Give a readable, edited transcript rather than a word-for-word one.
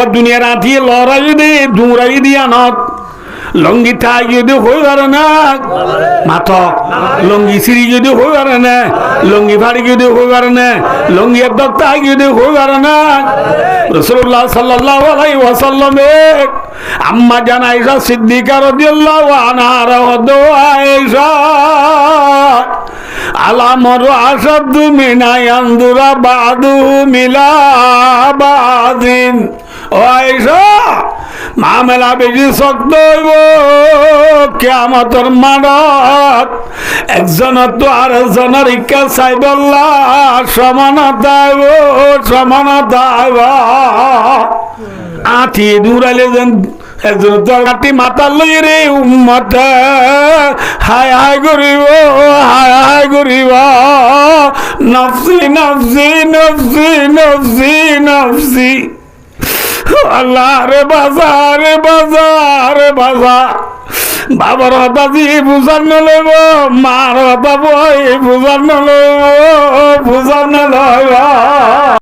দুনিয়ার আঁটিয়ে লড়াই দে দৌড়াই দিয়া নত লঙ্গি থাই যদি হয়ে পারে না মাথ লঙ্গি সিঁড়ি যদি হয়ে পারে না লঙ্গি ফাড়ি যদি হয়ে পারে না লঙ্গি একদম তাই যদি হয়ে পারে না রাসূলুল্লাহ সাল্লাল্লাহু আলাইহি ওয়াসাল্লামে আম্মা জান আয়েশা সিদ্দিকা রাদিয়াল্লাহু আনহা আয়েশা আলামর আসাদু মিনা ইয়ানদুরা বাদু মিলা বাদিন ও আয়েশা মামলা বেশি শক্ত হইব কিয়ামতের মাঠত একজনের তো আর একজনের ইচ্ছা চাইবল্লা সমানতা হইব সমানতা হইব আঁঠি দূরাইলে যেন একজন তরকারি মাথা লই রে উম্মত হায় হায় করিব হায় হায় করিব নফসি নফসি নফসি নফসি নফসি আল্লাহ রে বাজা রে বাজা রে বাজা বাবার হতা জি বুঝার নলব মার হতা বই বুঝার নলব